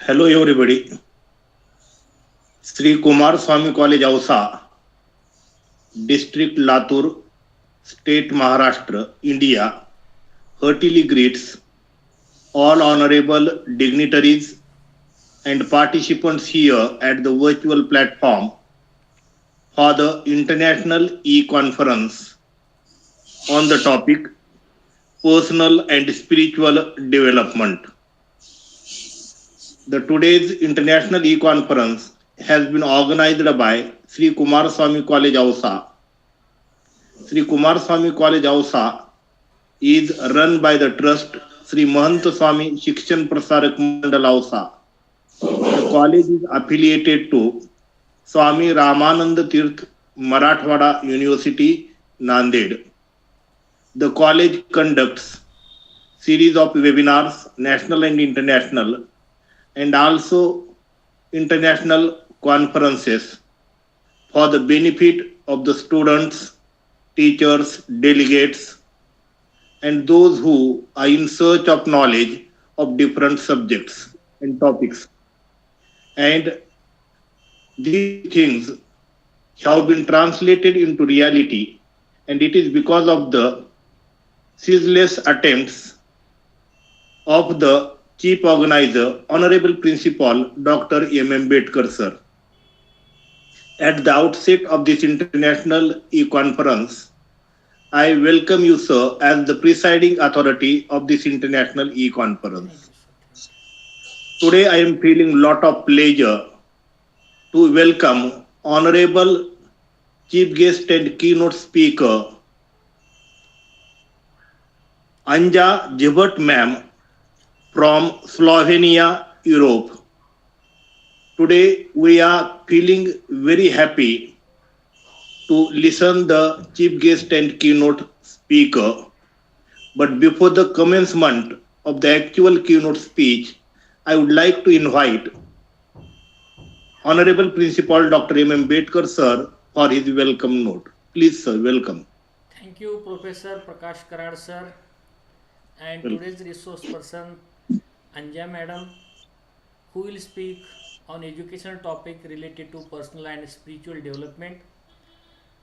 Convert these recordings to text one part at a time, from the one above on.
Hello everybody. Shri Kumarswami College Ausa, District Latur, State Maharashtra, India, heartily greets all honorable dignitaries and participants here at the virtual platform for the International E-Conference on the topic Personal and Spiritual Development. The today's International E-Conference has been organized by Sri Kumarswami College Ausa. Sri Kumarswami College Ausa is run by the trust Sri Mahant Swami Shikshan Prasarak Mandal Ausa. The college is affiliated to Swami Ramananda Tirth Marathwada University, Nanded. The college conducts series of webinars, national and international, and also international conferences for the benefit of the students, teachers, delegates, and those who are in search of knowledge of different subjects and topics. And these things have been translated into reality, and it is because of the ceaseless attempts of the chief organizer, Honorable Principal Dr. M. Ambedkar sir. At the outset of this international e-conference, I welcome you, sir, as the presiding authority of this international e-conference. Today, I am feeling a lot of pleasure to welcome Honorable Chief Guest and Keynote Speaker Anja Zibert ma'am from Slovenia, Europe. Today, we are feeling very happy to listen the chief guest and keynote speaker. But before the commencement of the actual keynote speech, I would like to invite Honorable Principal Dr. M. Ambedkar sir for his welcome note. Please, sir, welcome. Thank you, Professor Prakash Karad sir, and Welcome. today's resource person Anja madam, who will speak on educational topic related to personal and spiritual development.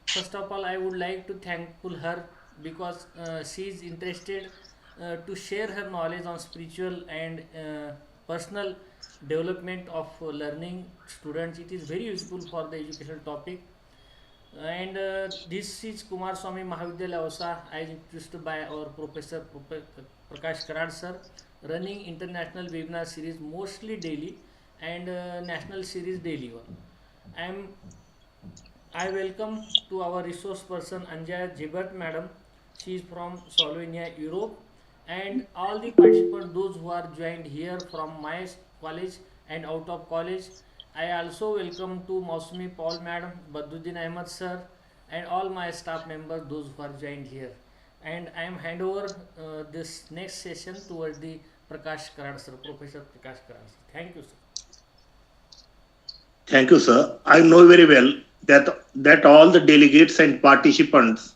First of all, I would like to thankful her because she is interested to share her knowledge on spiritual and personal development of learning students. It is very useful for the educational topic. And this is Kumarswami Mahavidyalaya Ausa, as introduced by our Professor Prakash Karad sir, running international webinar series mostly daily and national series daily one. I welcome to our resource person Anja Zibert madam. She is from Slovenia, Europe, and all the participants, those who are joined here from my college and out of college. I also welcome to Mausumi Paul madam, Badruddin Ahmed sir, and all my staff members, those who are joined here. And I am hand over this next session towards the Prakash Karad sir, Professor Prakash Karad sir. Thank you, sir. Thank you, sir. I know very well that all the delegates and participants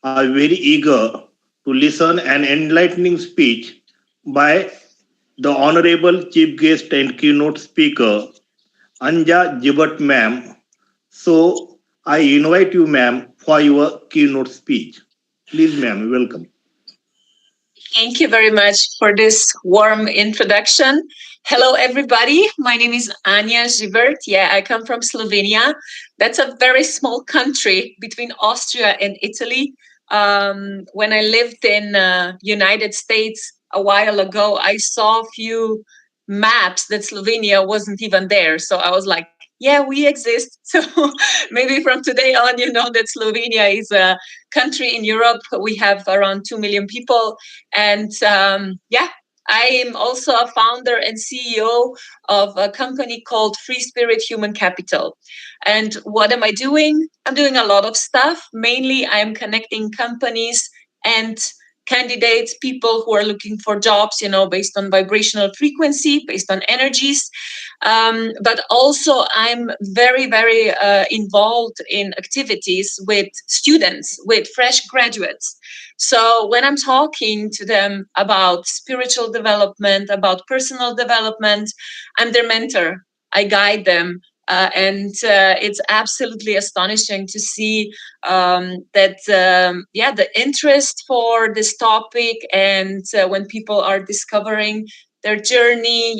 are very eager to listen an enlightening speech by the Honorable Chief Guest and Keynote Speaker, Anja Zibert ma'am. So I invite you, ma'am, for your keynote speech. Please, ma'am, welcome. Thank you very much for this warm introduction. Hello, everybody. My name is Anja Zibert. Yeah, I come from Slovenia. That's a very small country between Austria and Italy. When I lived in United States a while ago, I saw a few maps that Slovenia wasn't even there. So I was like, yeah, we exist. So maybe from today on, you know that Slovenia is a country in Europe. We have around 2 million people. And yeah, I am also a founder and CEO of a company called Free Spirit Human Capital. And what am I doing? I'm doing a lot of stuff. Mainly, I'm connecting companies and candidates, people who are looking for jobs, based on vibrational frequency, based on energies. But also I'm very, very involved in activities with students, with fresh graduates. So when I'm talking to them about spiritual development, about personal development, I'm their mentor. I guide them. And it's absolutely astonishing to see that, the interest for this topic, and when people are discovering their journey,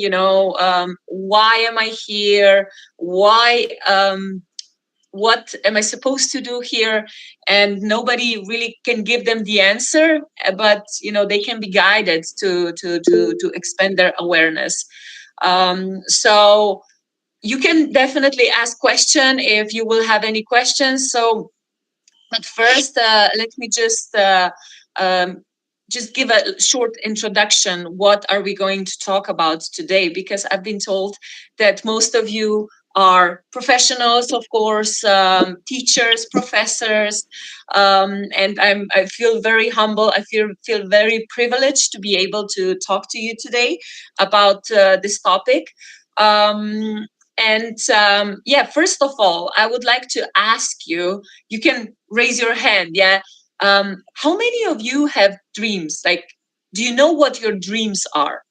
why am I here? Why? What am I supposed to do here? And nobody really can give them the answer, but they can be guided to expand their awareness. So you can definitely ask question if you will have any questions. So, but first, let me just give a short introduction. What are we going to talk about today? Because I've been told that most of you are professionals, of course, teachers, professors, and I feel very humble. I feel very privileged to be able to talk to you today about this topic. First of all, I would like to ask you. You can raise your hand. Yeah. How many of you have dreams? Like, do you know what your dreams are?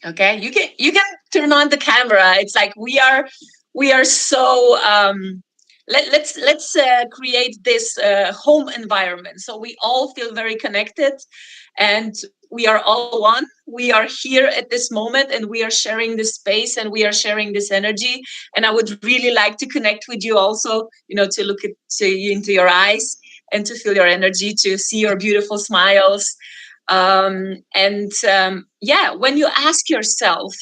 Okay, you can turn on the camera. It's like we are so let's create this home environment so we all feel very connected, and we are all one. We are here at this moment, and we are sharing this space, and we are sharing this energy. And I would really like to connect with you also, to look to you into your eyes, and to feel your energy, to see your beautiful smiles. When you ask yourself,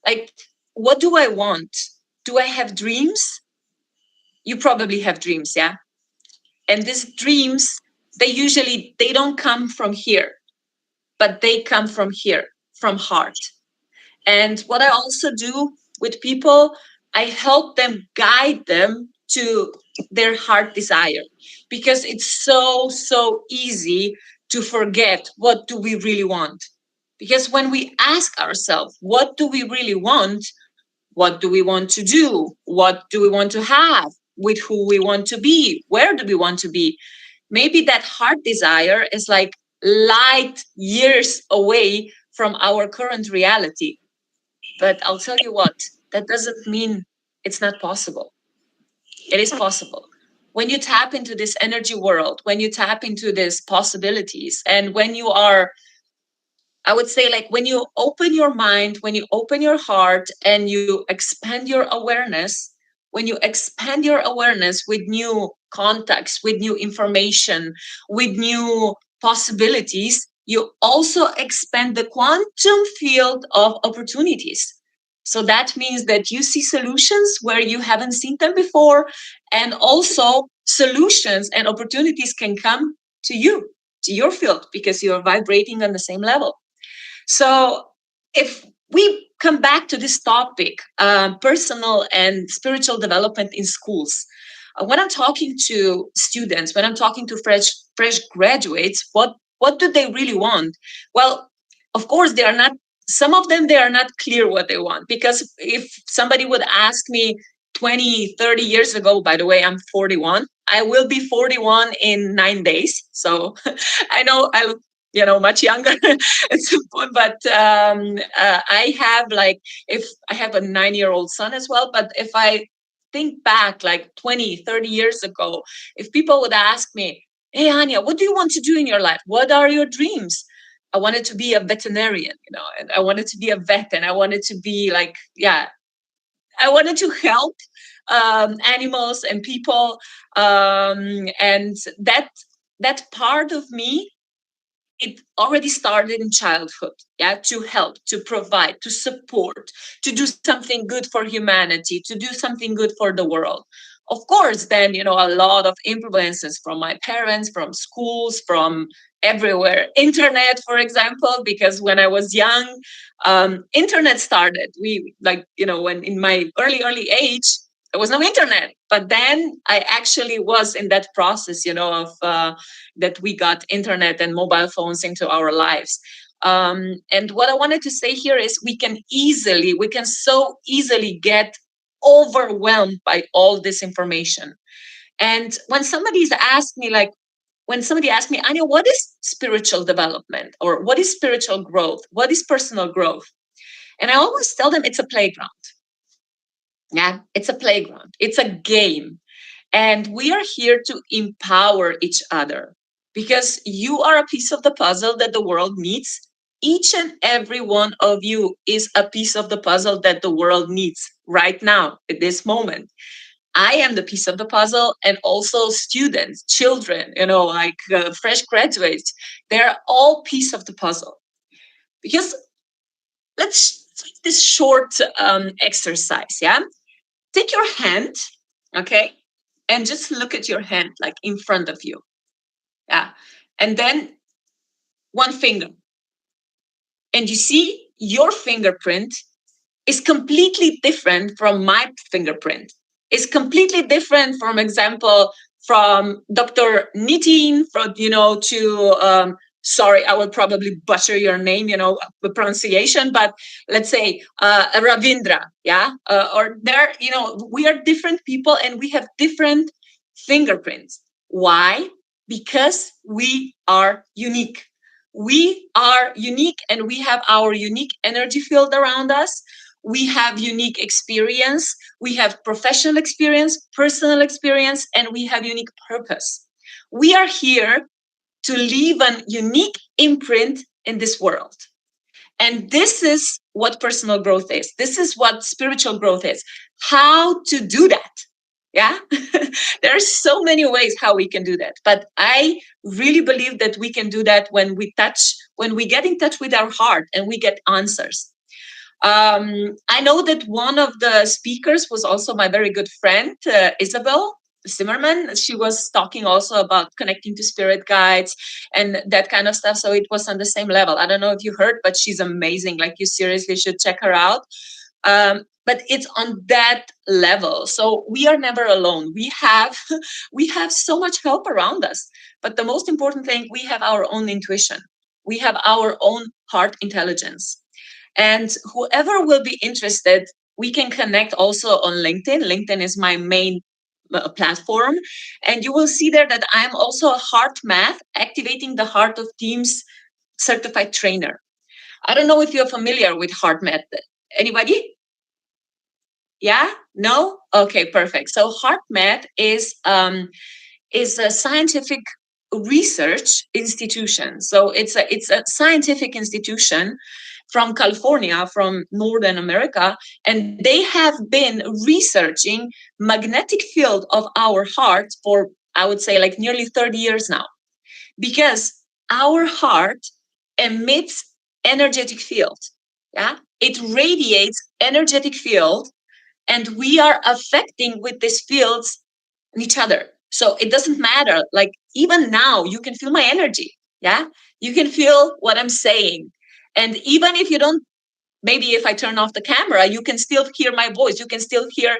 like, what do I want? Do I have dreams? You probably have dreams, yeah? And these dreams, they don't come from here, but they come from here, from heart. And what I also do with people, I help them, guide them to their heart desire, because it's so easy to forget what do we really want. Because when we ask ourselves, what do we really want? What do we want to do? What do we want to have? With who we want to be? Where do we want to be? Maybe that heart desire is like light years away from our current reality. But I'll tell you what, that doesn't mean it's not possible. It is possible. When you tap into this energy world, when you tap into these possibilities, and when you are, I would say, like, when you open your mind, when you open your heart, and you expand your awareness, when you expand your awareness with new contacts, with new information, with new possibilities, you also expand the quantum field of opportunities. So that means that you see solutions where you haven't seen them before, and also solutions and opportunities can come to you, to your field, because you're vibrating on the same level. So if we come back to this topic, personal and spiritual development in schools, when I'm talking to students, when I'm talking to fresh graduates, what do they really want? Well, of course, they are not. Some of them, they are not clear what they want, because if somebody would ask me 20, 30 years ago, by the way, I'm 41. I will be 41 in 9 days. So I know I much younger. But I have, like, if I have a 9-year-old son as well, but if I think back like 20, 30 years ago, if people would ask me, hey, Anja, what do you want to do in your life? What are your dreams? I wanted to be a veterinarian, and I wanted to be a vet, and I wanted to be like, I wanted to help animals and people. And that part of me, it already started in childhood, to help, to provide, to support, to do something good for humanity, to do something good for the world. Of course, then, a lot of influences from my parents, from schools, from everywhere. Internet, for example, because when I was young, internet started. We, like, when in my early age, there was no internet. But then I actually was in that process, of that we got internet and mobile phones into our lives. And what I wanted to say here is we can so easily get overwhelmed by all this information. And when somebody asks me, Anja, what is spiritual development, or what is spiritual growth? What is personal growth? And I always tell them it's a playground. Yeah, it's a playground. It's a game. And we are here to empower each other, because you are a piece of the puzzle that the world needs. Each and every one of you is a piece of the puzzle that the world needs right now, at this moment. I am the piece of the puzzle, and also students, children, fresh graduates. They're all piece of the puzzle. Because let's take this short exercise, yeah? Take your hand, okay? And just look at your hand, like in front of you. Yeah. And then one finger. And you see your fingerprint is completely different from my fingerprint. It's completely different, from example, from Dr. Nitin, to sorry, I will probably butcher your name, the pronunciation, but let's say Ravindra, yeah? Or there, we are different people and we have different fingerprints. Why? Because we are unique. We are unique, and we have our unique energy field around us. We have unique experience. We have professional experience, personal experience, and we have unique purpose. We are here to leave a unique imprint in this world. And this is what personal growth is. This is what spiritual growth is. How to do that. Yeah, there are so many ways how we can do that. But I really believe that we can do that when we get in touch with our heart and we get answers. I know that one of the speakers was also my very good friend, Isabel Zimmerman. She was talking also about connecting to spirit guides and that kind of stuff. So it was on the same level. I don't know if you heard, but she's amazing. Like, you seriously should check her out. But it's on that level. So we are never alone. We have so much help around us. But the most important thing, we have our own intuition. We have our own heart intelligence. And whoever will be interested, we can connect also on LinkedIn. LinkedIn is my main platform. And you will see there that I'm also a heart math, activating the heart of teams certified trainer. I don't know if you're familiar with heart math. Anybody? Yeah? No? Okay, perfect. So heart math is a scientific research institution. So it's a scientific institution from California, from Northern America, and they have been researching magnetic field of our heart for, I would say, like nearly 30 years now, because our heart emits energetic field. Yeah, it radiates energetic field, and we are affecting with these fields each other. So it doesn't matter. Like, even now, you can feel my energy. Yeah, you can feel what I'm saying. And even if you don't, maybe if I turn off the camera, you can still hear my voice. You can still hear,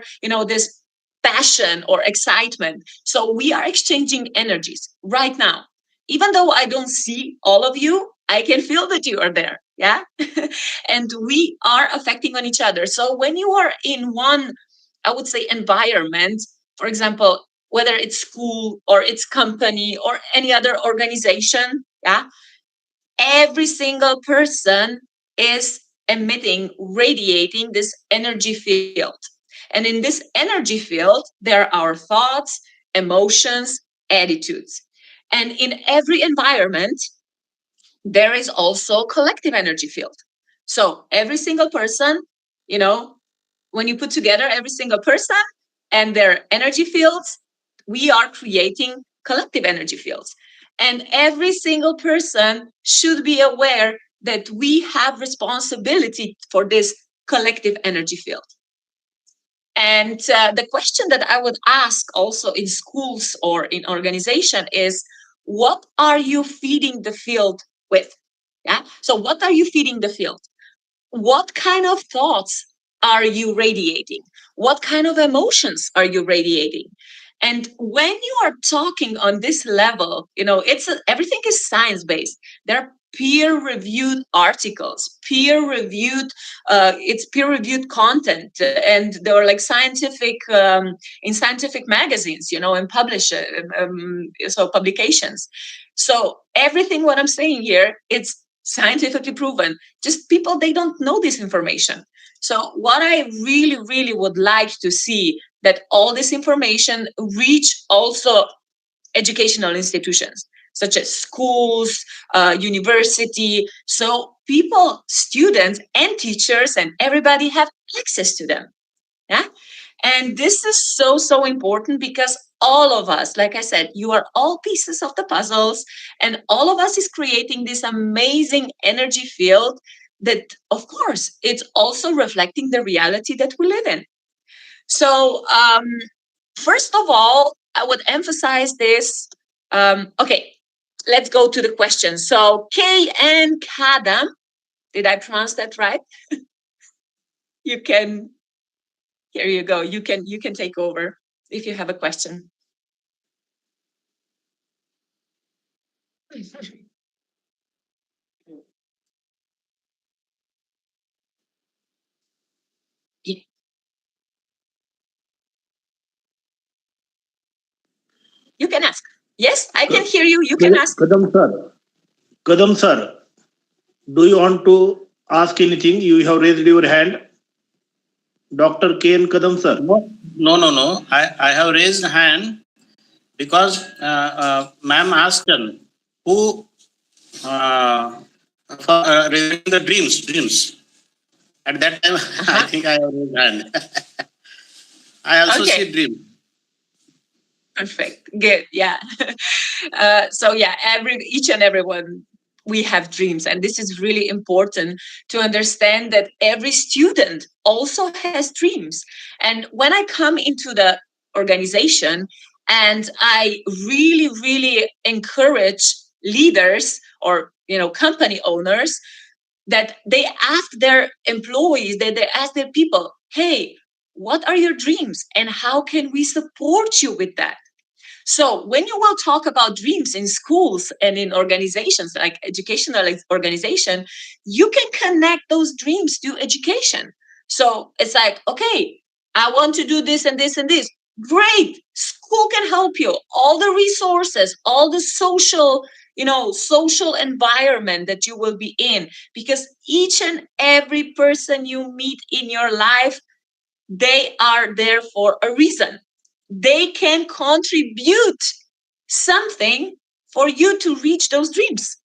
this passion or excitement. So we are exchanging energies right now. Even though I don't see all of you, I can feel that you are there. Yeah. And we are affecting on each other. So when you are in one, I would say, environment, for example, whether it's school or it's company or any other organization, yeah, every single person is radiating this energy field. And in this energy field, there are our thoughts, emotions, attitudes. And in every environment, there is also collective energy field. So every single person, when you put together every single person and their energy fields, we are creating collective energy fields. And every single person should be aware that we have responsibility for this collective energy field. And the question that I would ask also in schools or in organization is, what are you feeding the field with? Yeah. So what are you feeding the field? What kind of thoughts are you radiating? What kind of emotions are you radiating? And when you are talking on this level, everything is science based. There are peer-reviewed articles, it's peer-reviewed content, and there are like scientific in scientific magazines, and so publications. So everything what I'm saying here, it's scientifically proven. Just people, they don't know this information. So what I really, really would like to see, that all this information reach also educational institutions such as schools, university. So people, students and teachers and everybody have access to them. Yeah. And this is so, so important because all of us, like I said, you are all pieces of the puzzles, and all of us is creating this amazing energy field that, of course, it's also reflecting the reality that we live in. So, first of all, I would emphasize this. Okay, let's go to the question. So, K.N. Kadam, did I pronounce that right? You can, here you go. You can take over if you have a question. You can ask. Yes, I can hear you. You can ask. Kadam sir, do you want to ask anything? You have raised your hand. Dr. K.N. Kadam sir. No. I have raised hand because ma'am asked who for raising the dreams. At that time, I think I have raised hand. I also see dreams. Perfect. Good. Yeah. So yeah, each and everyone, we have dreams, and this is really important to understand that every student also has dreams. And when I come into the organization, and I really, really encourage leaders or company owners, that they ask their employees, that they ask their people, hey, what are your dreams and how can we support you with that? So when you will talk about dreams in schools and in organizations like educational organization, you can connect those dreams to education. So it's like, okay, I want to do this and this and this. Great. School can help you. All the resources, all the social environment that you will be in, because each and every person you meet in your life, they are there for a reason. They can contribute something for you to reach those dreams.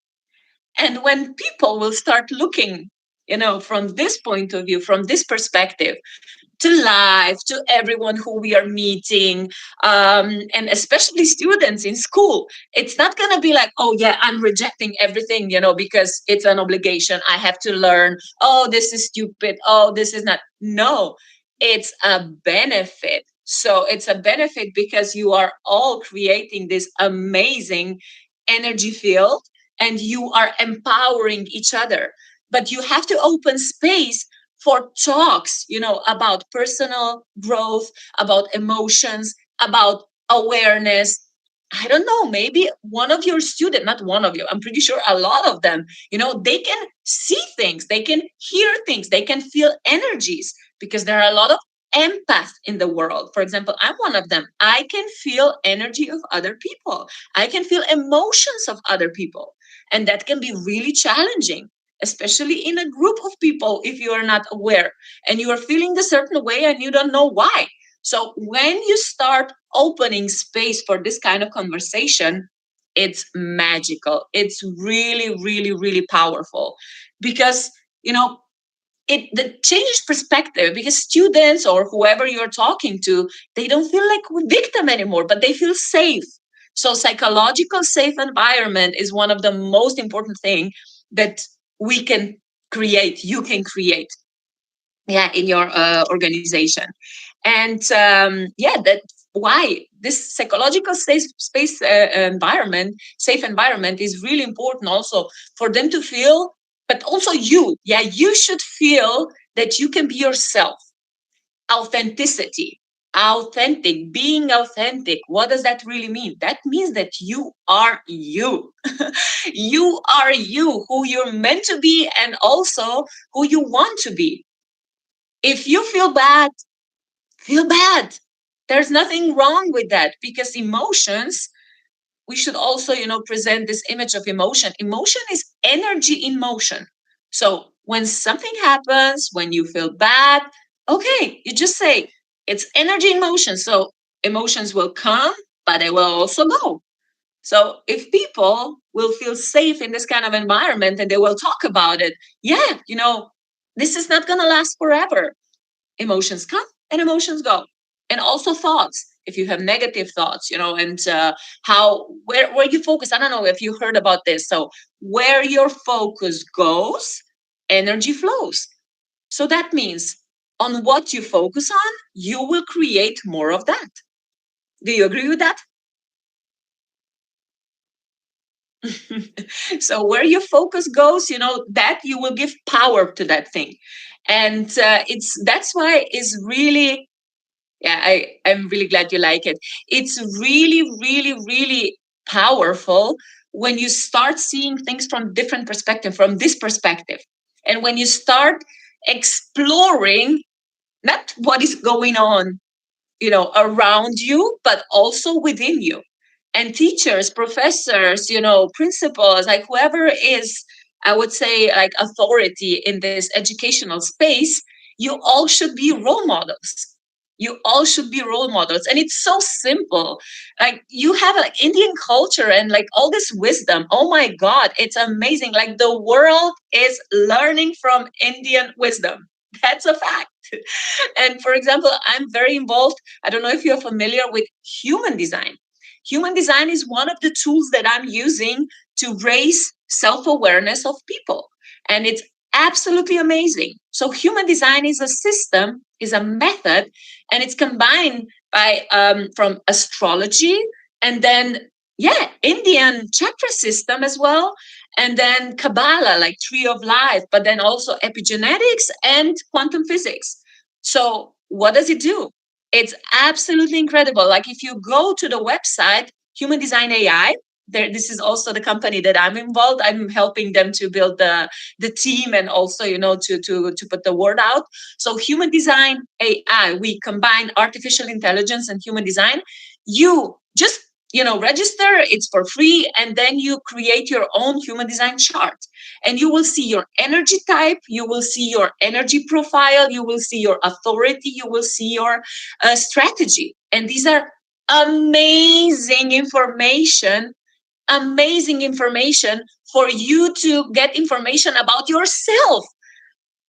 And when people will start looking, from this point of view, from this perspective, to life, to everyone who we are meeting, and especially students in school, it's not going to be like, oh yeah, I'm rejecting everything, because it's an obligation. I have to learn. Oh, this is stupid. Oh, this is not. No, it's a benefit. So it's a benefit because you are all creating this amazing energy field and you are empowering each other. But you have to open space for talks, about personal growth, about emotions, about awareness. I don't know, maybe one of your students, not one of you, I'm pretty sure a lot of them, they can see things, they can hear things, they can feel energies, because there are a lot of empaths in the world. For example, I'm one of them. I can feel energy of other people. I can feel emotions of other people. And that can be really challenging, especially in a group of people, if you are not aware and you are feeling a certain way and you don't know why. So when you start opening space for this kind of conversation, it's magical. It's really, really, really powerful, because, it changes perspective, because students or whoever you're talking to, they don't feel like a victim anymore, but they feel safe. So psychological safe environment is one of the most important thing that we can create, you can create, in your organization. And that why this psychological safe environment is really important also for them to feel, but also you should feel that you can be yourself. authenticity. Authentic, being authentic. What does that really mean? That means that you are you. You are you, who you're meant to be, and also who you want to be. If you feel bad, feel bad. There's nothing wrong with that, because emotions, we should also, present this image of emotion. Emotion is energy in motion. So when something happens, when you feel bad, okay, you just say it's energy in motion. So emotions will come, but they will also go. So if people will feel safe in this kind of environment and they will talk about it, yeah, this is not going to last forever. Emotions come and emotions go. And also thoughts. If you have negative thoughts, and where you focus. I don't know if you heard about this. So where your focus goes, energy flows. So that means on what you focus on, you will create more of that. Do you agree with that? So where your focus goes, that you will give power to that thing. And that's why it's really, yeah, I'm really glad you like it. It's really, really, really powerful when you start seeing things from different perspective, from this perspective. And when you start exploring not what is going on, around you, but also within you. And teachers, professors, principals, like whoever is, I would say, like authority in this educational space, you all should be role models. You all should be role models. And it's so simple. Like you have like Indian culture and like all this wisdom. Oh my God, it's amazing. Like the world is learning from Indian wisdom. That's a fact. And for example, I'm very involved. I don't know if you're familiar with human design. Human design is one of the tools that I'm using to raise self-awareness of people. And it's absolutely amazing. So human design is a system, is a method, and it's combined by from astrology and then, yeah, Indian chakra system as well, and then Kabbalah, like tree of life, but then also epigenetics and quantum physics. So what does it do? It's absolutely incredible. Like if you go to the website, Human Design AI, this is also the company that I'm involved. I'm helping them to build the team and also, to put the word out. So Human Design AI, we combine artificial intelligence and human design. You just register, it's for free, and then you create your own human design chart. And you will see your energy type, you will see your energy profile, you will see your authority, you will see your strategy. And these are amazing information for you to get information about yourself.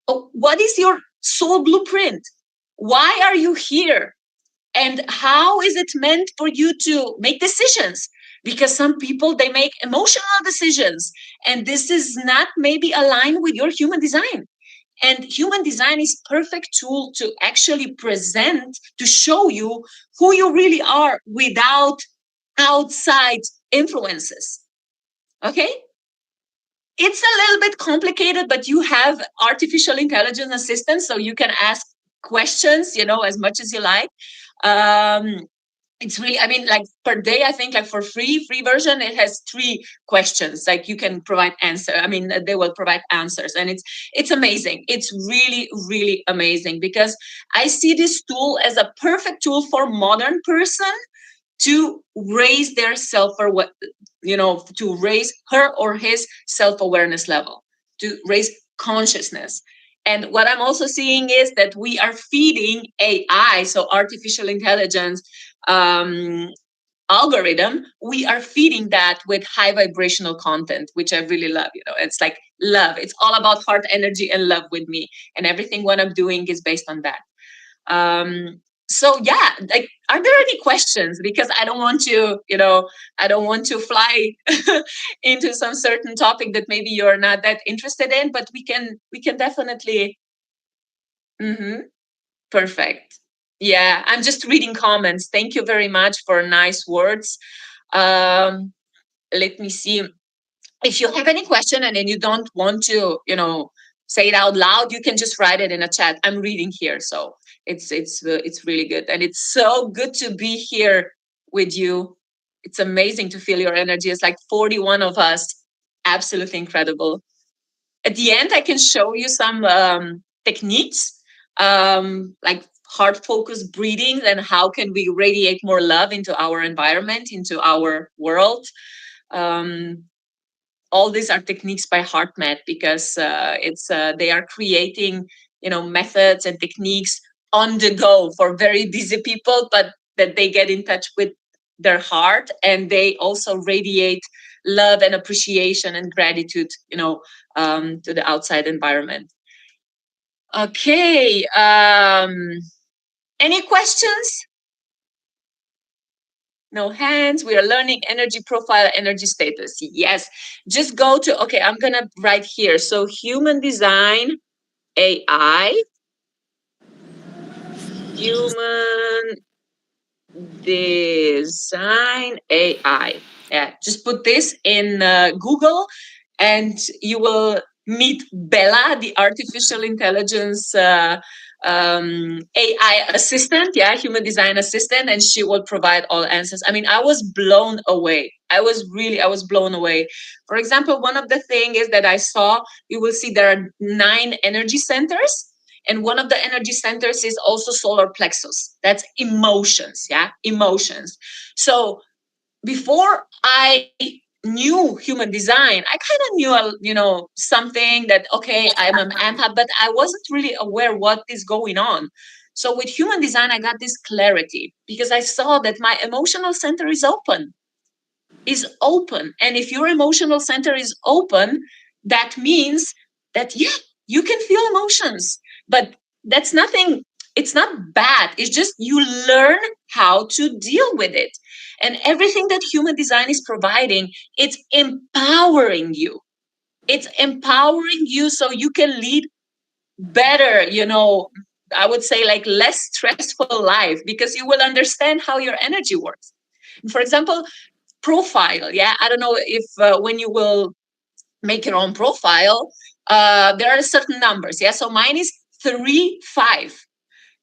What is your soul blueprint? Why are you here? And how is it meant for you to make decisions? Because some people, they make emotional decisions, and this is not maybe aligned with your human design. And human design is perfect tool to actually present, to show you who you really are without outside influences. Okay? It's a little bit complicated, but you have artificial intelligence assistants, so you can ask questions, as much as you like. It's really, I mean, like per day, I think like for free version, it has 3 questions. Like you can provide answer. I mean, they will provide answers, and it's amazing. It's really, really amazing, because I see this tool as a perfect tool for modern person to raise their to raise her or his self-awareness level, to raise consciousness. And what I'm also seeing is that we are feeding AI, so artificial intelligence algorithm, we are feeding that with high vibrational content, which I really love. It's like love. It's all about heart energy and love with me. And everything what I'm doing is based on that. So yeah, like, are there any questions? Because I don't want to fly into some certain topic that maybe you're not that interested in, but we can definitely. Mm-hmm. Perfect. Yeah, I'm just reading comments. Thank you very much for nice words. Let me see. If you have any question and then you don't want to, say it out loud, you can just write it in a chat. I'm reading here, so It's really good, and it's so good to be here with you. It's amazing to feel your energy. It's like 41 of us. Absolutely incredible. At the end, I can show you some techniques, like heart focused breathing, and how can we radiate more love into our environment, into our world. Um, all these are techniques by HeartMath, because they are creating, methods and techniques on the go for very busy people, but that they get in touch with their heart, and they also radiate love and appreciation and gratitude, to the outside environment. Okay. Any questions? No hands. We are learning energy profile, energy status. Yes. Just go to, okay, I'm going to write here. So human design, AI, human design, AI. Yeah, just put this in Google, and you will meet Bella, the artificial intelligence AI assistant, human design assistant, and she will provide all answers. I mean, I was blown away. I was blown away. For example, one of the things is that I saw, you will see there are 9 energy centers. And one of the energy centers is also solar plexus. That's emotions, emotions. So before I knew human design, I kind of knew, something that, okay, I'm an empath, but I wasn't really aware what is going on. So with human design, I got this clarity, because I saw that my emotional center is open. And if your emotional center is open, that means that, you can feel emotions, but that's nothing. It's not bad. It's just you learn how to deal with it. And everything that human design is providing, it's empowering you. It's empowering you so you can lead better, I would say, like, less stressful life, because you will understand how your energy works. For example, profile. I don't know if when you will make your own profile, there are certain numbers. So mine is 3-5.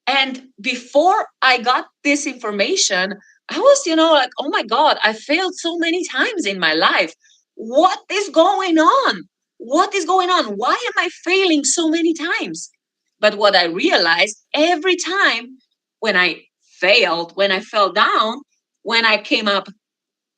And before I got this information, I was, like, oh my God, I failed so many times in my life. What is going on? What is going on? Why am I failing so many times? But what I realized, every time when I failed, when I fell down, when I came up,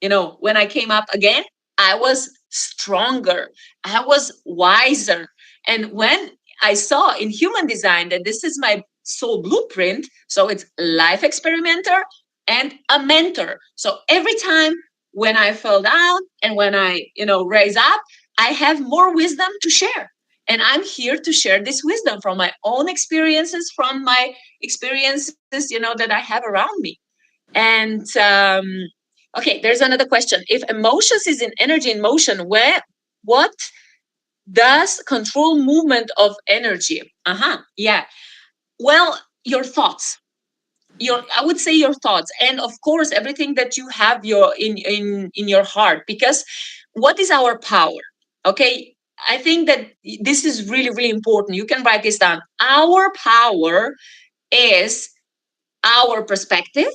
when I came up again, I was stronger. I was wiser. And when I saw in human design that this is my soul blueprint, so it's life experimenter and a mentor. So every time when I fell down and when I, raise up, I have more wisdom to share. And I'm here to share this wisdom from my own experiences, from my experiences, that I have around me. And okay, there's another question. If emotions is in energy in motion, what does control movement of energy? Yeah. Well, your thoughts. I would say your thoughts, and of course everything that you have in your heart. Because what is our power? Okay, I think that this is really, really important. You can write this down. Our power is our perspective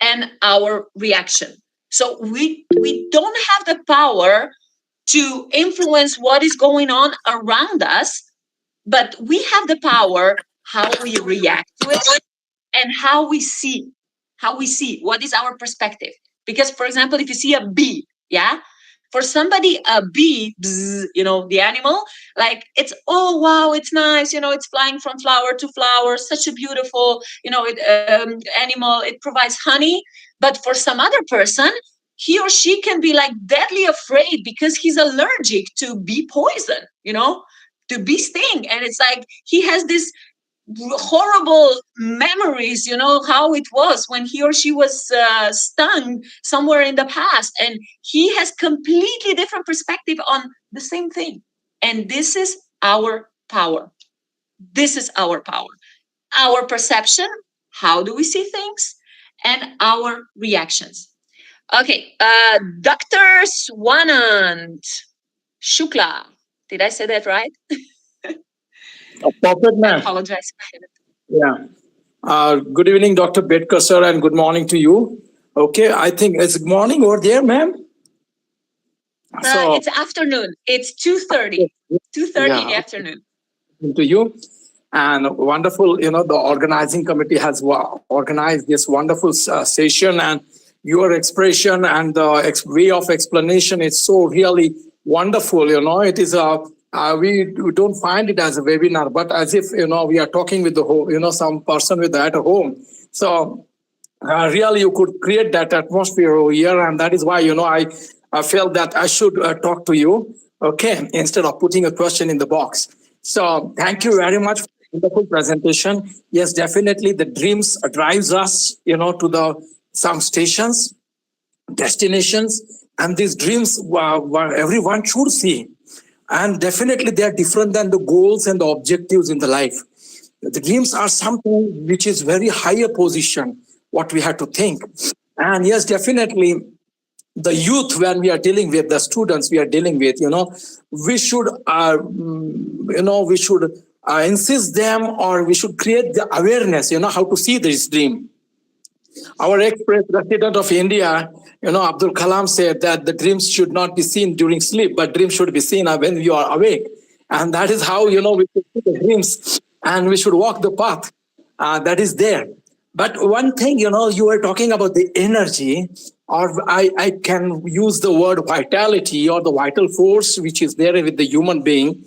and our reaction. So we don't have the power to influence what is going on around us, but we have the power how we react to it, and how we see what is our perspective. Because, for example, if you see a bee, for somebody, a bee, bzz, the animal, like, it's, oh wow, it's nice, it's flying from flower to flower, such a beautiful, animal, it provides honey. But for some other person, he or she can be like deadly afraid because he's allergic to bee poison, to bee sting. And it's like he has this horrible memories, how it was when he or she was stung somewhere in the past, and he has completely different perspective on the same thing. And this is our power. Our perception, how do we see things, and our reactions. Okay, Dr. Swanand Shukla, did I say that right? A perfect I match. apologize. Yeah. Good evening, Dr. Bedkar, sir, and good morning to you. Okay, I think it's good morning over there, ma'am. It's afternoon. It's 2:30. 2:30 in the Yeah, afternoon. to you. And wonderful, the organizing committee has organized this wonderful session, and your expression and the way of explanation is so really wonderful. It is we don't find it as a webinar, but as if we are talking with the home, some person with at home. So really you could create that atmosphere over here, and that is why I felt that I should talk to you, okay, instead of putting a question in the box. So thank you very much for the wonderful presentation. Yes, definitely the dreams drives us to the some stations, destinations, and these dreams everyone should see, and definitely they are different than the goals and the objectives in the life. The dreams are something which is very higher position, what we have to think. And yes, definitely the youth, when we are dealing with the students we are dealing with, we should we should insist them, or we should create the awareness, how to see this dream. Our ex-president of India, Abdul Kalam, said that the dreams should not be seen during sleep, but dreams should be seen when you are awake. And that is how, we should see the dreams, and we should walk the path that is there. But one thing, you were talking about the energy, or I can use the word vitality, or the vital force which is there with the human being.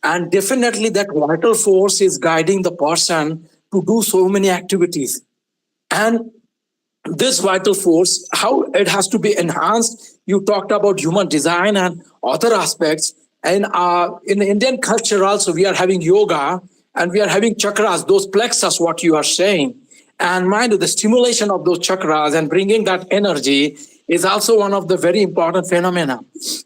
And definitely that vital force is guiding the person to do so many activities. And this vital force, how it has to be enhanced. You talked about human design and other aspects. And in the Indian culture also, we are having yoga, and we are having chakras, those plexus, what you are saying. And mind you, the stimulation of those chakras and bringing that energy is also one of the very important phenomena.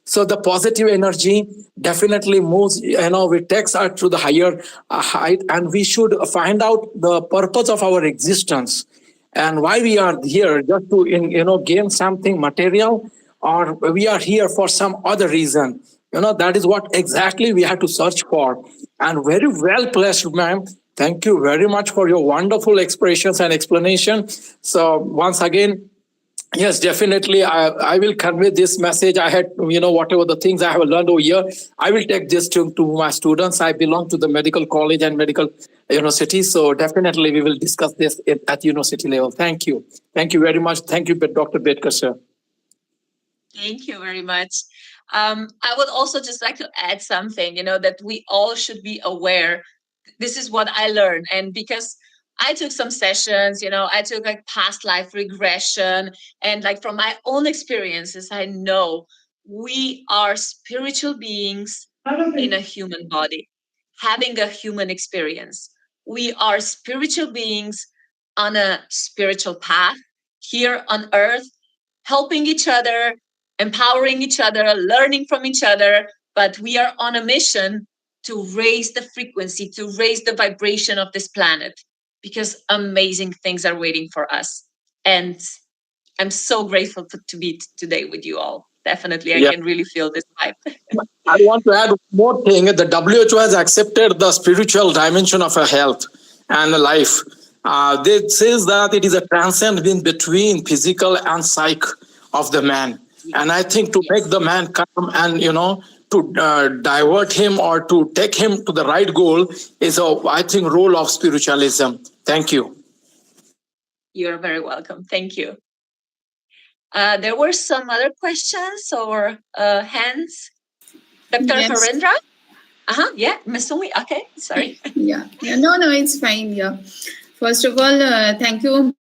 So the positive energy definitely moves, it takes us to the higher height, and we should find out the purpose of our existence and why we are here, just to gain something material, or we are here for some other reason. That is what exactly we have to search for. And very well placed, ma'am. Thank you very much for your wonderful expressions and explanation. So once again, yes, definitely. I will convey this message. I had, whatever the things I have learned over here, I will take this to my students. I belong to the medical college and medical university. So definitely we will discuss this at university level. Thank you. Thank you very much. Thank you, Dr. Bedkar, sir. Thank you very much. I would also just like to add something, that we all should be aware. This is what I learned. And because I took some sessions, I took like past life regression, and like from my own experiences, I know we are spiritual beings in a human body, having a human experience. We are spiritual beings on a spiritual path here on earth, helping each other, empowering each other, learning from each other. But we are on a mission to raise the frequency, to raise the vibration of this planet, because amazing things are waiting for us. And I'm so grateful to be today with you all. Definitely, I can really feel this vibe. I want to add one more thing. The WHO has accepted the spiritual dimension of our health and life. It says that it is a transcendence between physical and psyche of the man. And I think to make the man come and, to divert him or to take him to the right goal is, I think, role of spiritualism. Thank you. You're very welcome. Thank you. There were some other questions or hands. Dr. Harendra? Yeah, Ms. Sumi. Okay, sorry. Yeah, no, it's fine. Yeah. First of all, thank you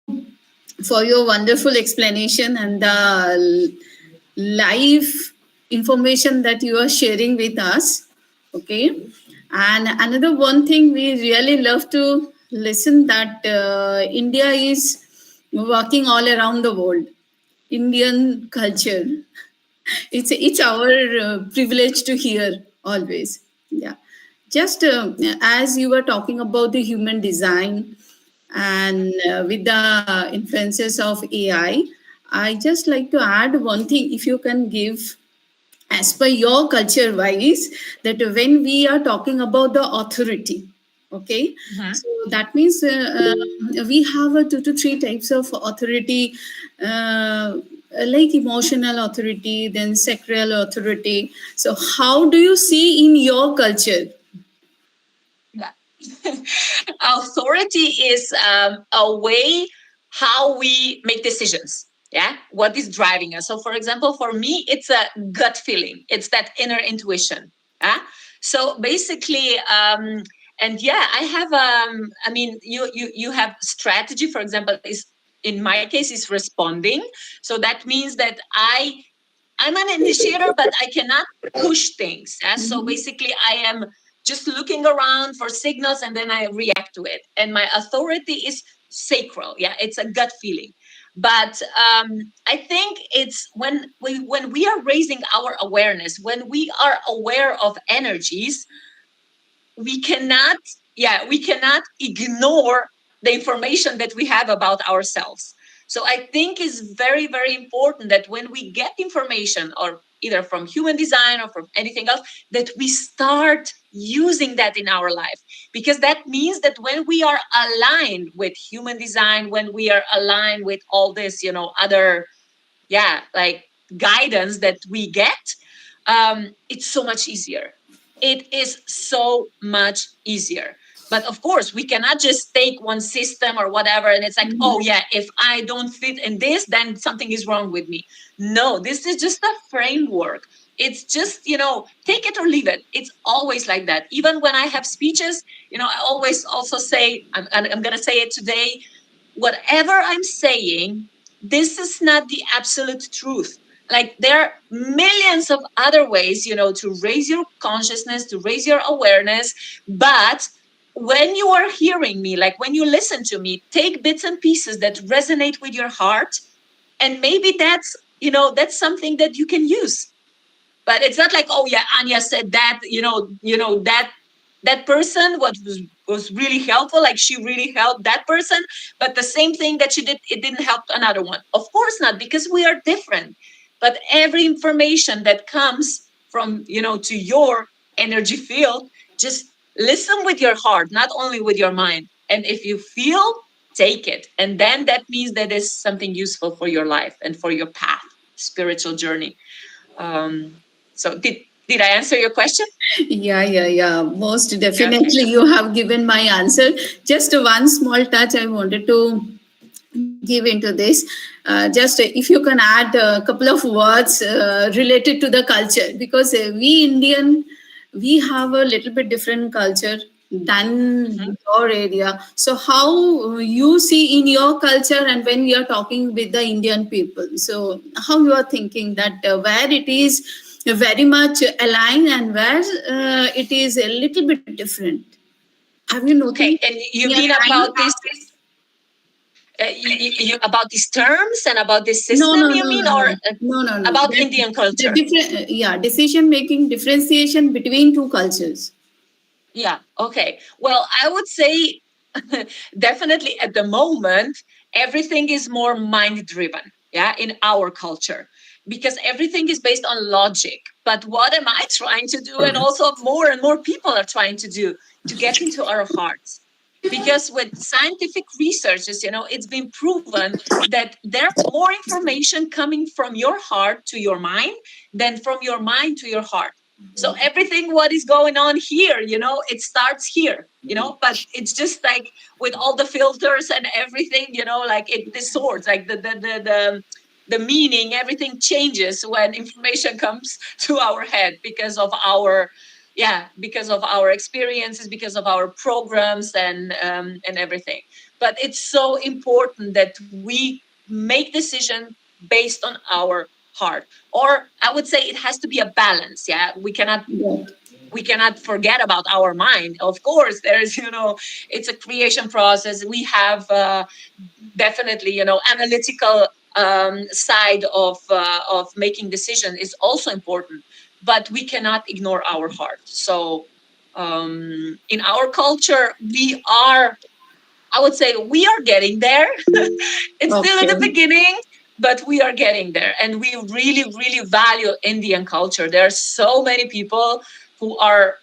for your wonderful explanation and the live information that you are sharing with us. Okay. And another one thing we really love to listen that India is working all around the world. Indian culture. It's our privilege to hear always. Yeah. Just as you were talking about the human design and with the influences of AI, I just like to add one thing, if you can give, as per your culture wise, that when we are talking about the authority, Okay, so that means we have 2 to 3 types of authority, like emotional authority, then sacral authority. So how do you see in your culture? Yeah. Authority is a way how we make decisions. Yeah, what is driving us? So, for example, for me, it's a gut feeling. It's that inner intuition. Yeah. So basically, and yeah, I have. I mean, you have strategy. For example, is in my case is responding. So that means that I'm an initiator, but I cannot push things. Yeah? So basically, I am just looking around for signals and then I react to it. And my authority is sacral. Yeah, it's a gut feeling. But I think it's when we are raising our awareness, when we are aware of energies, we cannot ignore the information that we have about ourselves. So I think it's very, very important that when we get information, or either from human design or from anything else, that we start using that in our life, because that means that when we are aligned with human design, when we are aligned with all this other like guidance that we get, it's so much easier. It is so much easier. But of course, we cannot just take one system or whatever and it's like, oh yeah, if I don't fit in this, then something is wrong with me. No, this is just a framework. It's just, take it or leave it. It's always like that. Even when I have speeches, I always also say, I'm going to say it today, whatever I'm saying, this is not the absolute truth. Like, there are millions of other ways, to raise your consciousness, to raise your awareness. But when you are hearing me, like when you listen to me, take bits and pieces that resonate with your heart. And maybe that's something that you can use. But it's not like, oh yeah, Anja said that, that person was really helpful, like she really helped that person, but the same thing that she did, it didn't help another one. Of course not, because we are different. But every information that comes from to your energy field, just listen with your heart, not only with your mind. And if you feel, take it, and then that means that is something useful for your life and for your path, spiritual journey. So did I answer your question? Yeah. Most definitely, you have given my answer. Just one small touch I wanted to give into this. Just if you can add a couple of words related to the culture, because we Indian, we have a little bit different culture than your area. So how you see in your culture, and when we are talking with the Indian people, so how you are thinking that where it is very much aligned and where it is a little bit different. Have you noticed? Okay, and you mean about this? About these terms and about this system, No. About Indian culture? The different, decision making, differentiation between two cultures. Yeah. Okay. Well, I would say definitely at the moment, everything is more mind driven. Yeah, in our culture, because everything is based on logic. But what am I trying to do? And also more and more people are trying to do, to get into our hearts. Because with scientific researches, it's been proven that there's more information coming from your heart to your mind than from your mind to your heart. So everything what is going on here, it starts here, but it's just like with all the filters and everything, like it distorts, like the meaning, everything changes when information comes to our head because of our experiences, because of our programs and everything. But it's so important that we make decisions based on our heart, or I would say it has to be a balance. Yeah, we cannot forget about our mind. Of course, there's it's a creation process. We have definitely analytical side of making decision is also important, but we cannot ignore our heart. So in our culture, I would say we are getting there. It's still in the beginning, but we are getting there. And we really, really value Indian culture. There are so many people who are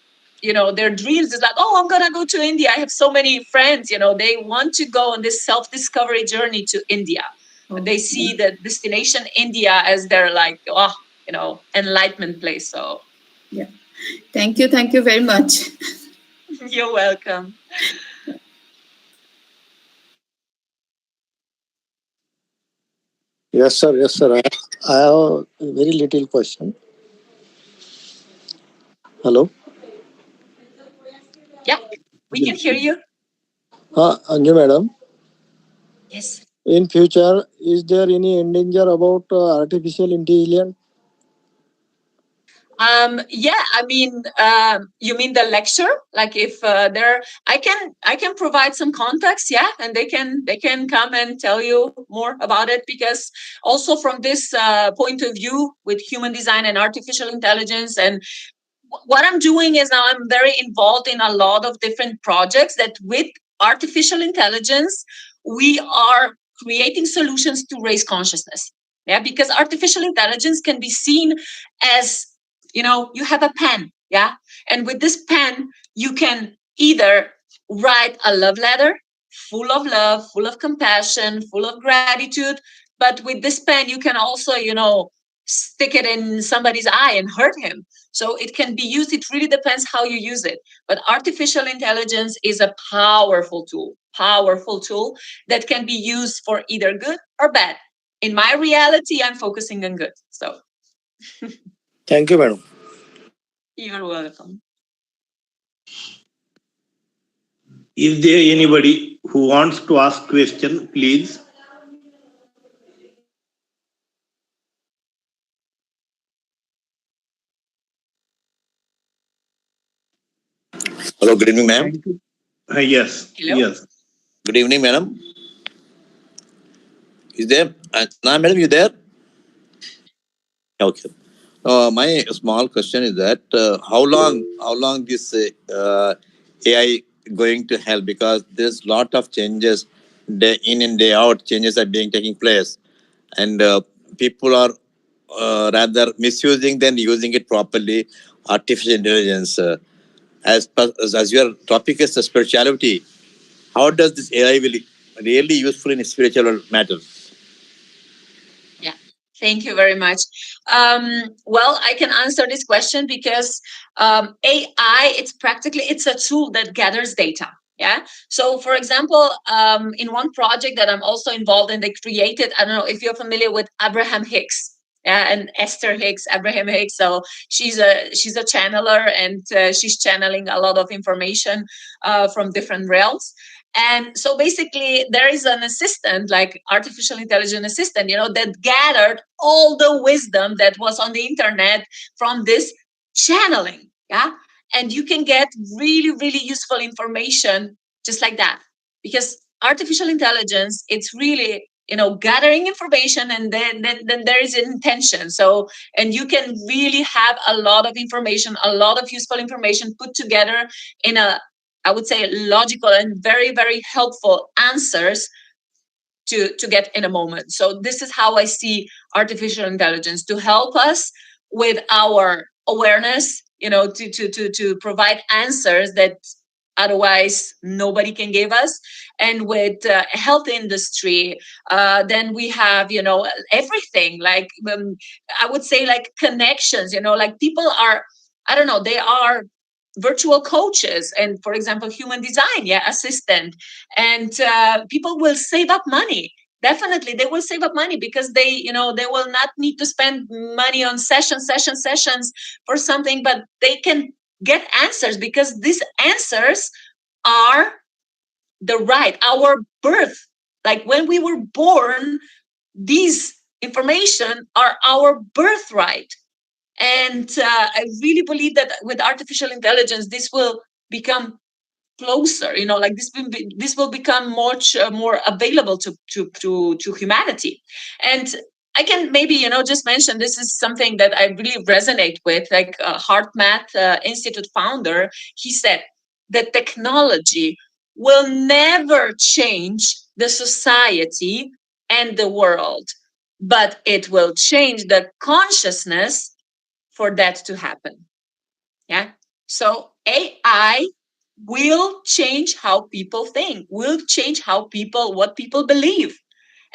their dreams is like, oh, I'm gonna go to India. I have so many friends, they want to go on this self-discovery journey to India. They see the destination India as their enlightenment place. So Yeah. Thank you very much. you're welcome. Yes, sir. Yes, sir. I have a very little question. Hello. Yeah, we can hear you. Anja madam. Yes. In future, is there any danger about artificial intelligence? Yeah, I mean, you mean the lecture? Like if I can provide some context, yeah, and they can come and tell you more about it, because also from this point of view with human design and artificial intelligence, and what I'm doing is now I'm very involved in a lot of different projects that with artificial intelligence we are creating solutions to raise consciousness. Yeah, because artificial intelligence can be seen as, you have a pen, yeah, and with this pen you can either write a love letter full of love, full of compassion, full of gratitude, but with this pen you can also, stick it in somebody's eye and hurt him. So it can be used. It really depends how you use it. But artificial intelligence is a powerful tool that can be used for either good or bad. In my reality, I'm focusing on good. So Thank you, madam. you're welcome. Is there anybody who wants to ask question, please? Hello, good evening, ma'am. Yes. Hello? Yes. Good evening, madam. Is there? Madam, you there? Okay. My small question is that how long this AI going to help? Because there's lot of changes day in and day out. Changes are being taking place, and people are rather misusing than using it properly. Artificial intelligence, as your topic is spirituality, how does this AI will really useful in spiritual matters? Yeah. Thank you very much. Well, I can answer this question because AI, it's a tool that gathers data. Yeah. So, for example, in one project that I'm also involved in, they created, I don't know if you're familiar with Abraham Hicks. Yeah, and Esther Hicks, Abraham Hicks. So she's a channeler, and she's channeling a lot of information from different realms. And so basically there is an assistant, like artificial intelligence assistant, that gathered all the wisdom that was on the internet from this channeling. Yeah. And you can get really, really useful information just like that, because artificial intelligence, it's really, gathering information, and then there is an intention. So, and you can really have a lot of information, a lot of useful information put together in a, I would say, logical and very, very helpful answers to get in a moment. So this is how I see artificial intelligence, to help us with our awareness, to provide answers that otherwise nobody can give us. And with health industry, then we have, everything like, I would say, like connections, like people are, I don't know, they are virtual coaches, and for example human design, yeah, assistant, and people will save up money. Definitely they will save up money, because they will not need to spend money on sessions for something, but they can get answers, because these answers are our birth, like when we were born, these information are our birthright. And I really believe that with artificial intelligence, this will become closer. Like this will become much more available to humanity. And I can maybe just mention, this is something that I really resonate with. Like HeartMath Institute founder, he said that technology will never change the society and the world, but it will change the consciousness for that to happen. Yeah. So AI will change how people think, will change what people believe.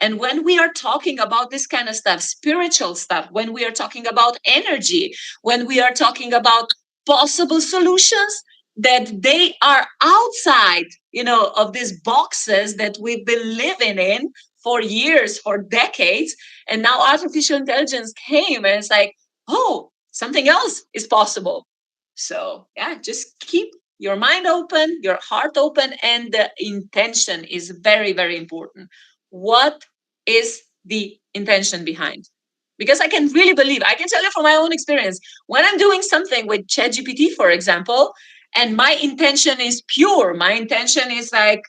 And when we are talking about this kind of stuff, spiritual stuff, when we are talking about energy, when we are talking about possible solutions, that they are outside, of these boxes that we've been living in for years, for decades. And now artificial intelligence came and it's like, oh, something else is possible. So yeah, just keep your mind open, your heart open, and the intention is very, very important. What is the intention behind? Because I can really believe, I can tell you from my own experience, when I'm doing something with ChatGPT, for example, and my intention is pure, my intention is like,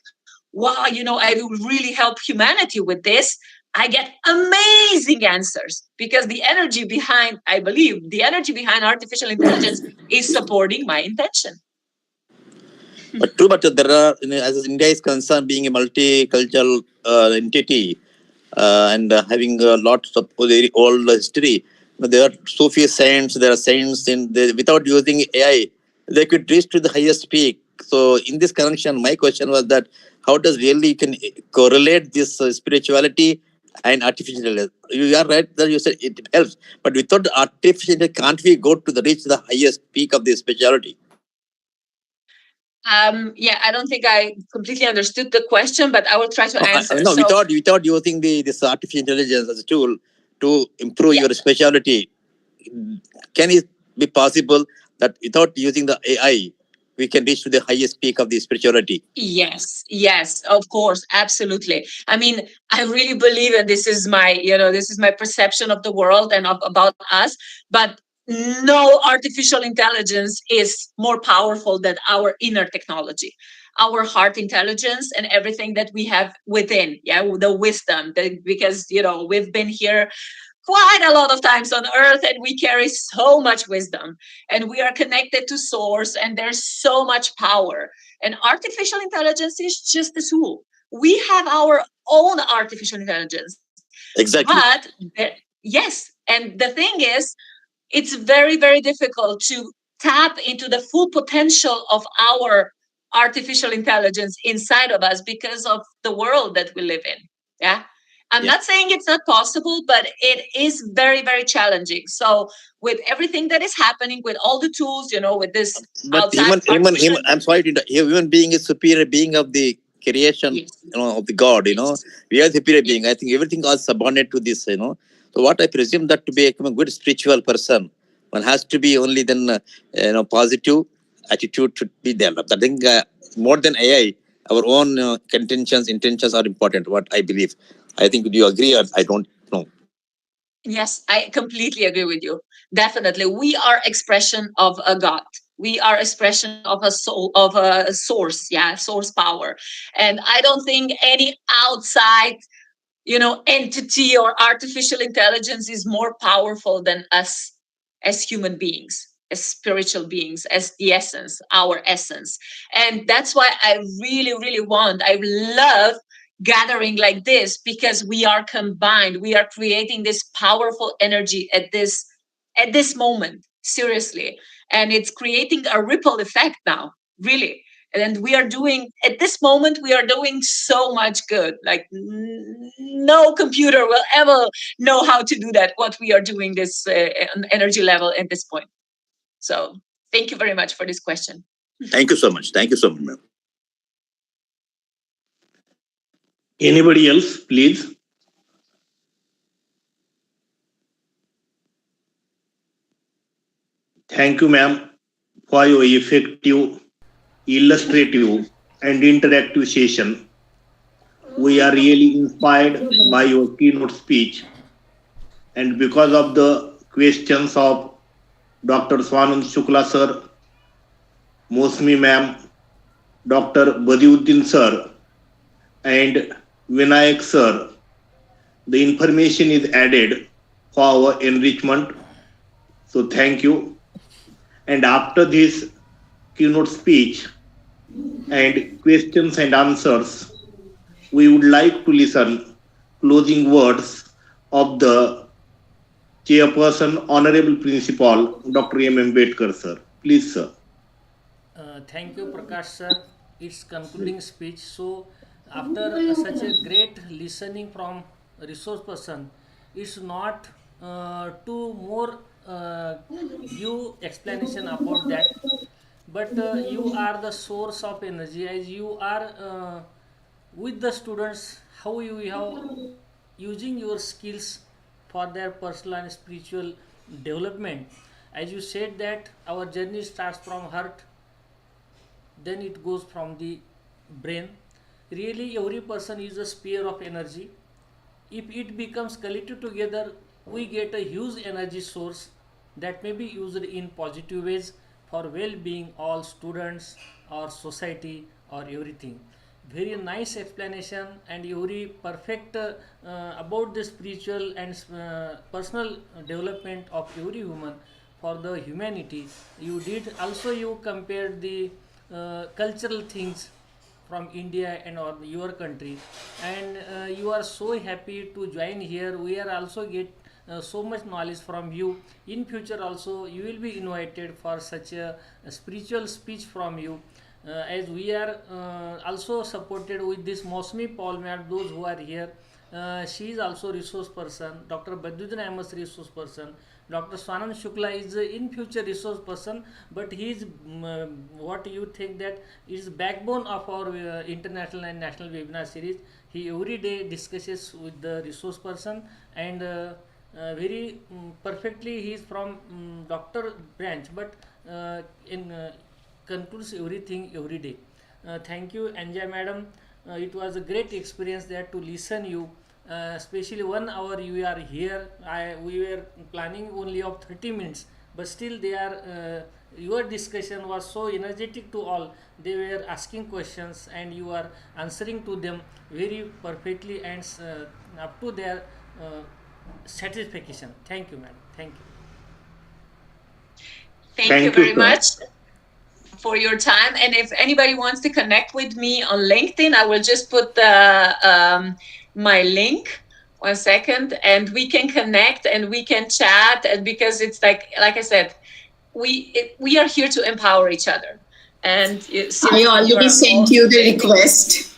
wow, I will really help humanity with this. I get amazing answers because the energy behind, I believe, the energy behind artificial intelligence is supporting my intention. But true, but there are, as India is concerned, being a multicultural entity and having lots of very old history, there are so few saints. There are saints without using AI, they could reach to the highest peak. So, in this connection, my question was that how does really you can correlate this spirituality and artificial intelligence? You are right that you said it helps, but without artificial intelligence, can't we go to the reach the highest peak of the spirituality? I don't think I completely understood the question, but I will try to answer. No, without using this artificial intelligence as a tool to improve your specialty, can it be possible that without using the AI, we can reach to the highest peak of the spirituality? Yes, of course, absolutely. I mean, I really believe, and this is my perception of the world and about us, but no artificial intelligence is more powerful than our inner technology, our heart intelligence, and everything that we have within. Yeah, the wisdom, because we've been here quite a lot of times on earth and we carry so much wisdom and we are connected to source and there's so much power, and artificial intelligence is just a tool. We have our own artificial intelligence. Exactly. But yes, and the thing is, it's very, very difficult to tap into the full potential of our artificial intelligence inside of us because of the world that we live in. Yeah. I'm not saying it's not possible, but it is very, very challenging. So with everything that is happening, with all the tools, with this but human, I'm sorry, human being is superior being of the creation, yes, of the God, we are superior being. I think everything is subordinate to this, So what I presume that to become a good spiritual person, one has to be only then, positive attitude to be developed. I think more than AI, our own intentions are important. What I believe. I think, do you agree or I don't know? Yes, I completely agree with you. Definitely. We are expression of a God. We are expression of a soul, of a source, source power. And I don't think any outside, entity or artificial intelligence is more powerful than us as human beings, as spiritual beings, as the essence, our essence. And that's why I really, really I love gathering like this, because we are combined, we are creating this powerful energy at this moment, seriously, and it's creating a ripple effect now, really. And we are doing, at this moment, we are doing so much good. Like no computer will ever know how to do that, what we are doing this energy level at this point. So thank you very much for this question. Thank you so much, ma'am. Anybody else, please? Thank you, ma'am, for your effective, illustrative, and interactive session. We are really inspired by your keynote speech. And because of the questions of Dr. Swanand Shukla sir, Mosmi ma'am, Dr. Badiuddin sir, and Vinayak sir, the information is added for our enrichment. So thank you. And after this keynote speech and questions and answers, we would like to listen closing words of the chairperson, Honorable Principal, Dr. M. Ambedkar, sir. Please, sir. Thank you, Prakash sir. It's concluding speech. So, after such a great listening from resource person, it's not to more give explanation about that, but you are the source of energy as you are with the students. How you have using your skills for their personal and spiritual development. As you said that our journey starts from heart, then it goes from the brain. Really every person is a sphere of energy. If it becomes collected together, we get a huge energy source that may be used in positive ways for well-being all students or society or everything. Very nice explanation and very perfect about the spiritual and personal development of every human for the humanity. You did also, you compared the cultural things from India and or your country, and you are so happy to join here. We are also get so much knowledge from you. In future also you will be invited for such a spiritual speech from you. As we are also supported with this Mosmi Paul Mad, those who are here. She is also resource person. Dr. Badruddin Ahmed resource person. Dr. Swanand Shukla is in future resource person, but he is what you think that is backbone of our international and national webinar series. He every day discusses with the resource person, and very perfectly he is from doctor branch, but in concludes everything every day. Thank you, Anja madam. It was a great experience there to listen you. Especially 1 hour you are here. We were planning only of 30 minutes, but still they are. Your discussion was so energetic to all. They were asking questions and you are answering to them very perfectly and up to their satisfaction. Thank you, madam. Thank you. Thank you Thank you, very sir. much for your time. And if anybody wants to connect with me on LinkedIn, I will just put my link. 1 second, and we can connect and we can chat. And because it's like I said, we are here to empower each other. And since I already sent you the request.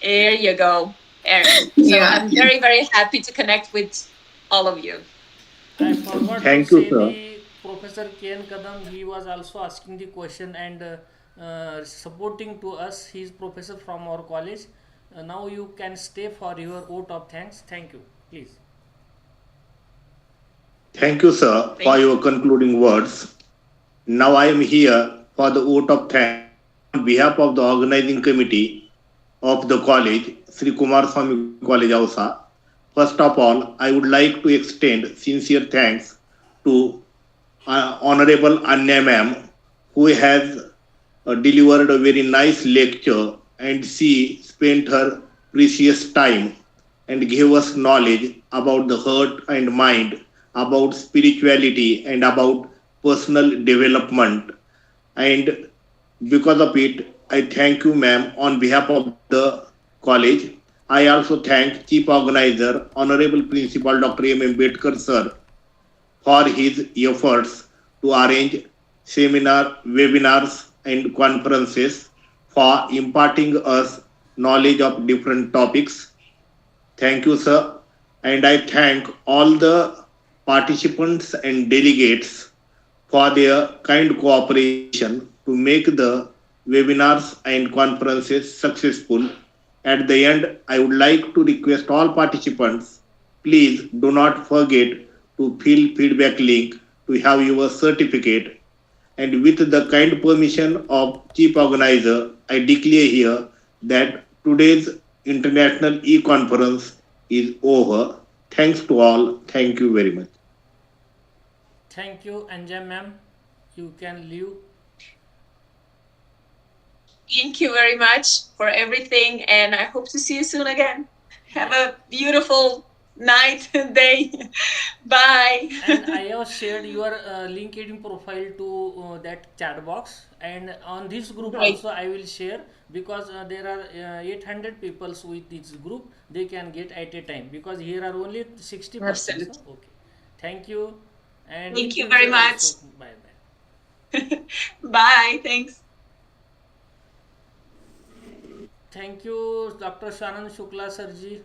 there you go. So Yeah. I'm very, very happy to connect with all of you. I forgot to Thank you, say sir. the Professor Ken Kadam. He was also asking the question and supporting to us. He is professor from our college. Now you can stay for your vote of thanks. Thank you. Please. Thank you, sir, for Thank your you. concluding words. Now I am here for the vote of thanks on behalf of the organizing committee of the college, Sri Kumarswami College, Ausa. First of all, I would like to extend sincere thanks to Honorable Anya ma'am, who has delivered a very nice lecture, and she spent her precious time and gave us knowledge about the heart and mind, about spirituality, and about personal development. And because of it, I thank you, ma'am, on behalf of the college. I also thank Chief Organizer, Honorable Principal Dr. M. Ambedkar, sir, for his efforts to arrange seminar, webinars, and conferences for imparting us knowledge of different topics. Thank you, sir. And I thank all the participants and delegates for their kind cooperation to make the webinars and conferences successful. At the end, I would like to request all participants, please do not forget to fill feedback link to have your certificate. And with the kind permission of Chief Organizer, I declare here that today's international e-conference is over. Thanks to all. Thank you very much. Thank you, Anja ma'am. You can leave. Thank you very much for everything, and I hope to see you soon again. Have a beautiful night and day. Bye. And I have shared your LinkedIn profile to that chat box, and on this group Right. also I will share, because there are 800 people with this group. They can get at a time, because here are only 60 persons. Absolutely. Okay. Thank you, and in Thank you very future much. also. Bye bye. Bye. Thanks. Thank you, Dr. Shanand Shukla Sarji.